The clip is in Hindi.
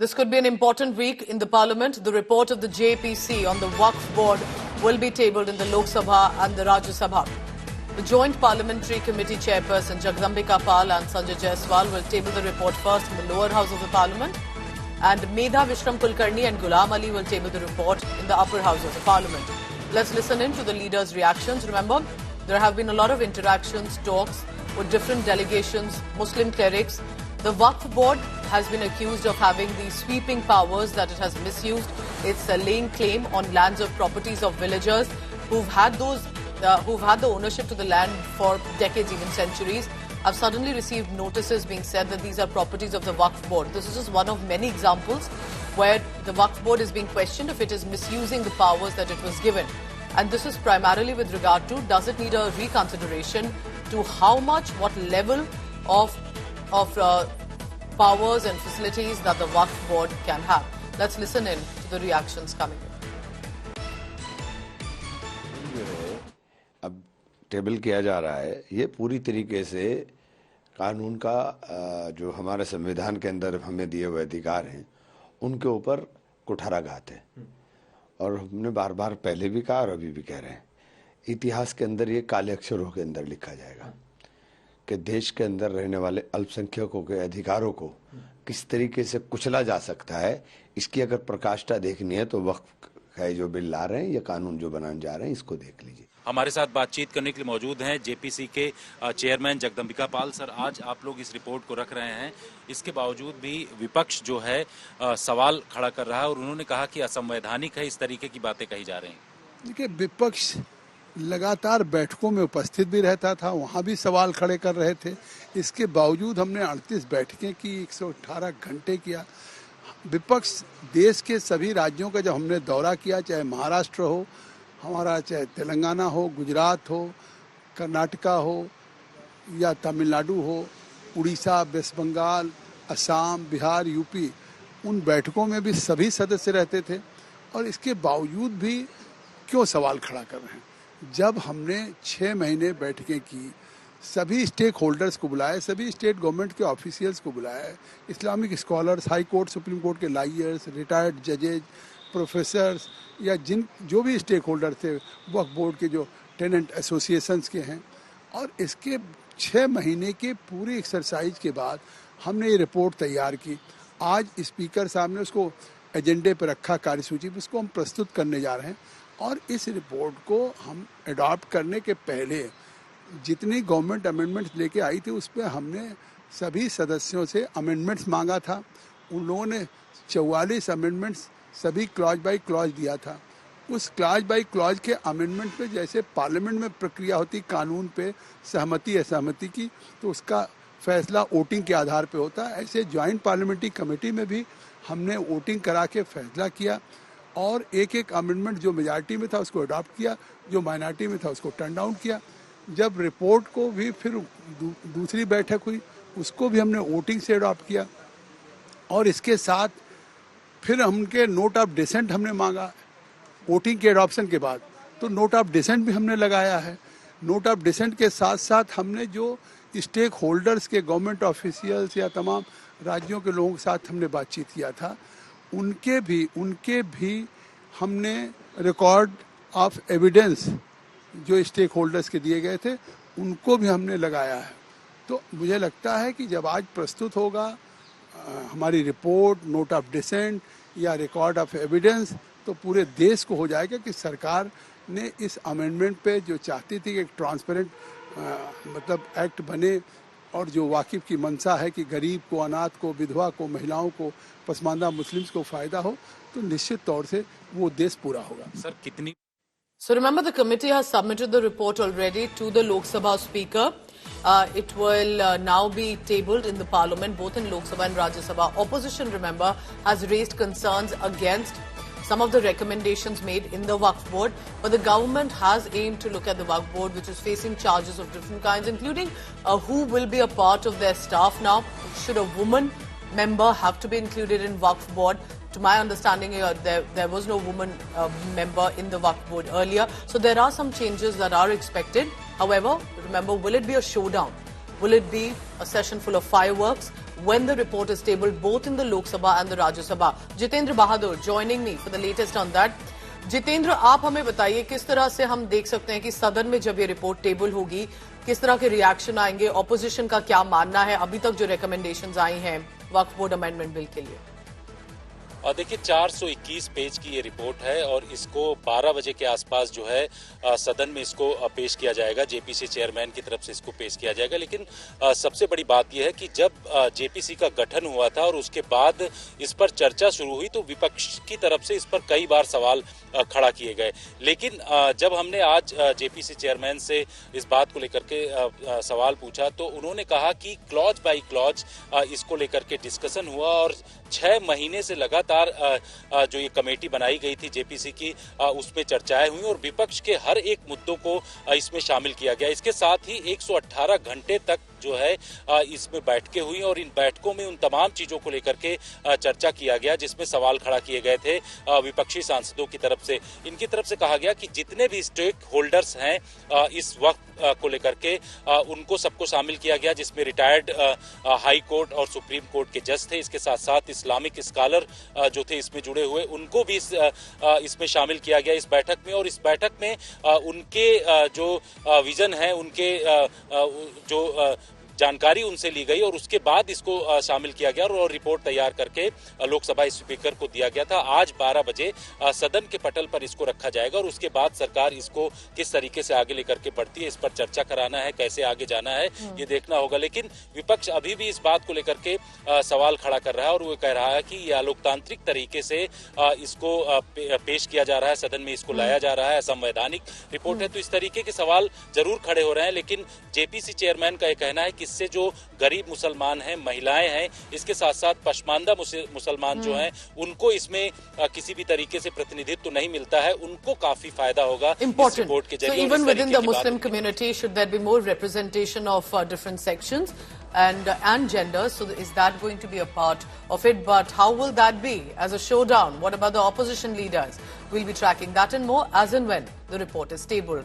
This could be an important week in the Parliament. The report of the JPC on the Waqf Board will be tabled in the Lok Sabha and the Rajya Sabha. The Joint Parliamentary Committee Chairperson Jagdambika Pal and Sanjay Jaiswal will table the report first in the lower house of the Parliament, and Medha Vishram Kulkarni and Ghulam Ali will table the report in the upper house of the Parliament. Let's listen in to the leaders' reactions. Remember, there have been a lot of interactions, talks with different delegations, Muslim clerics. The Waqf Board has been accused of having these sweeping powers that it has misused. It's laying claim on lands of properties of villagers who've had the ownership to the land for decades, even centuries. I've suddenly received notices being said that these are properties of the Waqf Board. This is just one of many examples where the Waqf Board is being questioned if it is misusing the powers that it was given. And this is primarily with regard to, does it need a reconsideration to how much, what level of powers and facilities that the Waqf Board can have. Let's listen in to the reactions coming in. अब टेबल किया जा रहा है, ये पूरी तरीके से कानून का जो हमारे संविधान के अंदर हमें दिए हुए अधिकार हैं उनके ऊपर कुठाराघात है। और हमने बार बार पहले भी कहा और अभी भी कह रहे हैं, इतिहास के अंदर ये काले अक्षरों के अंदर लिखा जाएगा कि देश के अंदर रहने वाले अल्पसंख्यकों के अधिकारों को किस तरीके से कुचला जा सकता है। इसकी अगर प्रकाष्ठा देखनी है तो वक्फ है जो बिल ला रहे हैं या कानून जो बनाने जा रहे हैं, इसको देख लीजिए। हमारे साथ बातचीत करने के लिए मौजूद हैं जेपीसी के चेयरमैन जगदम्बिका पाल। सर, आज आप लोग इस रिपोर्ट को रख रहे हैं, इसके बावजूद भी विपक्ष जो है सवाल खड़ा कर रहा है और उन्होंने कहा कि असंवैधानिक है, इस तरीके की बातें कही जा रही हैं। देखिए, विपक्ष लगातार बैठकों में उपस्थित भी रहता था, वहाँ भी सवाल खड़े कर रहे थे। इसके बावजूद हमने 38 बैठकें की, 118 घंटे किया। विपक्ष देश के सभी राज्यों का जब हमने दौरा किया, चाहे महाराष्ट्र हो हमारा, चाहे तेलंगाना हो, गुजरात हो, कर्नाटका हो या तमिलनाडु हो, उड़ीसा, वेस्ट बंगाल, असम, बिहार, यूपी, उन बैठकों में भी सभी सदस्य रहते थे। और इसके बावजूद भी क्यों सवाल खड़ा कर रहे हैं? जब हमने 6 महीने बैठकें की, सभी स्टेक होल्डर्स को बुलाए, सभी स्टेट गवर्नमेंट के ऑफिशियल्स को बुलाए, Islamic scholars, high court, supreme court के लॉयर्स, रिटायर्ड जजेज, प्रोफेसर्स या जो भी स्टेक होल्डर थे वक्फ बोर्ड के, जो टेनेंट एसोसिएशंस के हैं, और इसके 6 महीने के पूरी एक्सरसाइज के बाद हमने ये रिपोर्ट तैयार की। आज स्पीकर साहब ने उसको एजेंडे पर रखा, कार्यसूची पर, उसको हम प्रस्तुत करने जा रहे हैं। और इस रिपोर्ट को हम अडॉप्ट करने के पहले जितनी गवर्नमेंट अमेंडमेंट्स लेके आई थी उस पर हमने सभी सदस्यों से अमेंडमेंट्स मांगा था। उन लोगों ने 44 अमेंडमेंट्स सभी क्लॉज बाय क्लॉज दिया था। उस क्लॉज बाय क्लॉज के अमेंडमेंट पे जैसे पार्लियामेंट में प्रक्रिया होती कानून पे सहमति असहमति की, तो उसका फैसला वोटिंग के आधार पे होता है। ऐसे ज्वाइंट पार्लियामेंट्री कमेटी में भी हमने वोटिंग करा के फैसला किया और एक एक अमेंडमेंट जो मेजॉरिटी में था उसको अडॉप्ट किया, जो माइनॉरिटी में था उसको टर्न डाउन किया। जब रिपोर्ट को भी फिर दूसरी बैठक हुई, उसको भी हमने वोटिंग से अडॉप्ट किया। और इसके साथ फिर हमके नोट ऑफ डिसेंट हमने मांगा वोटिंग के अडॉप्शन के बाद, तो नोट ऑफ डिसेंट भी हमने लगाया है। नोट ऑफ डिसेंट के साथ साथ हमने जो स्टेक होल्डर्स के गवर्नमेंट ऑफिशियल्स या तमाम राज्यों के लोगों के साथ हमने बातचीत किया था, उनके भी हमने रिकॉर्ड ऑफ एविडेंस जो स्टेक होल्डर्स के दिए गए थे उनको भी हमने लगाया है। तो मुझे लगता है कि जब आज प्रस्तुत होगा हमारी रिपोर्ट, नोट ऑफ डिसेंट या रिकॉर्ड ऑफ एविडेंस, तो पूरे देश को हो जाएगा कि सरकार ने इस अमेंडमेंट पे जो चाहती थी कि एक ट्रांसपेरेंट मतलब एक्ट बने और जो वाकिफ की मंशा है कि गरीब को, अनाथ को, विधवा को, महिलाओं को, पसमानदा मुस्लिम्स को फायदा हो, तो निश्चित तौर से वो देश पूरा होगा। सर, कितनी So remember, the committee has submitted the report already to the Lok Sabha Speaker. It will now be tabled in the Parliament, both in Lok Sabha and Rajya Sabha. Opposition, remember, has raised concerns against some of the recommendations made in the Waqf Board, but the government has aimed to look at the Waqf Board, which is facing charges of different kinds, including who will be a part of their staff now. Should a woman member have to be included in Waqf Board? To my understanding, there was no woman member in the Waqf Board earlier. So there are some changes that are expected. However, remember, will it be a showdown? Will it be a session full of fireworks? when the report is tabled both in the Lok Sabha and the Rajya Sabha. Jitendra Bahadur joining me for the latest on that. Jitendra, आप हमें बताइए किस तरह से हम देख सकते हैं कि सदन में जब ये रिपोर्ट टेबल होगी किस तरह के रिएक्शन आएंगे, ऑपोजिशन का क्या मानना है, अभी तक जो रिकमेंडेशंस आई हैं वक्फ बोर्ड अमेंडमेंट बिल के लिए? और देखिए 421 पेज की ये रिपोर्ट है और इसको 12 बजे के आसपास जो है सदन में इसको पेश किया जाएगा, जेपीसी चेयरमैन की तरफ से इसको पेश किया जाएगा। लेकिन सबसे बड़ी बात यह है कि जब जेपीसी का गठन हुआ था और उसके बाद इस पर चर्चा शुरू हुई तो विपक्ष की तरफ से इस पर कई बार सवाल खड़ा किए गए। लेकिन जब हमने आज जेपीसी चेयरमैन से इस बात को लेकर के सवाल पूछा तो उन्होंने कहा कि क्लॉज बाई क्लॉज इसको लेकर के डिस्कशन हुआ और 6 महीने से लगातार जो ये कमेटी बनाई गई थी जेपीसी की उसमें चर्चाएं हुई और विपक्ष के हर एक मुद्दों को इसमें शामिल किया गया। इसके साथ ही 118 घंटे तक जो है इसमें बैठकें हुई और इन बैठकों में उन तमाम चीजों को लेकर के चर्चा किया गया जिसमें सवाल खड़ा किए गए थे विपक्षी सांसदों की तरफ से। इनकी तरफ से कहा गया कि जितने भी स्टेक होल्डर्स हैं इस वक्त को लेकर के उनको सबको शामिल किया गया, जिसमें रिटायर्ड हाई कोर्ट और सुप्रीम कोर्ट के जज थे। इसके साथ साथ इस्लामिक स्कॉलर जो थे इसमें जुड़े हुए उनको भी इसमें शामिल किया गया इस बैठक में। और इस बैठक में उनके जो विजन है, उनके जो जानकारी उनसे ली गई और उसके बाद इसको शामिल किया गया और रिपोर्ट तैयार करके लोकसभा स्पीकर को दिया गया था। आज 12 बजे सदन के पटल पर इसको रखा जाएगा और उसके बाद सरकार इसको किस तरीके से आगे लेकर के बढ़ती है, इस पर चर्चा कराना है, कैसे आगे जाना है ये देखना होगा। लेकिन विपक्ष अभी भी इस बात को लेकर के सवाल खड़ा कर रहा है और वो कह रहा है कि ये अलोकतांत्रिक तरीके से इसको पेश किया जा रहा है, सदन में इसको लाया जा रहा है, असंवैधानिक रिपोर्ट है। तो इस तरीके के सवाल जरूर खड़े हो रहे हैं। लेकिन जेपीसी चेयरमैन का यह कहना है कि इससे जो गरीब मुसलमान हैं, महिलाएं हैं, इसके साथ साथ पश्मानदा मुसलमान जो हैं उनको इसमें किसी भी तरीके से प्रतिनिधित्व तो नहीं मिलता है, उनको काफी फायदा होगा इस रिपोर्ट के जरिए। So even within the Muslim community, should there be more representation of different sections and genders? So is that going to be a part of it? But how will that be as a showdown? What about the opposition leaders? We'll be tracking that and more as and when the report is tabled.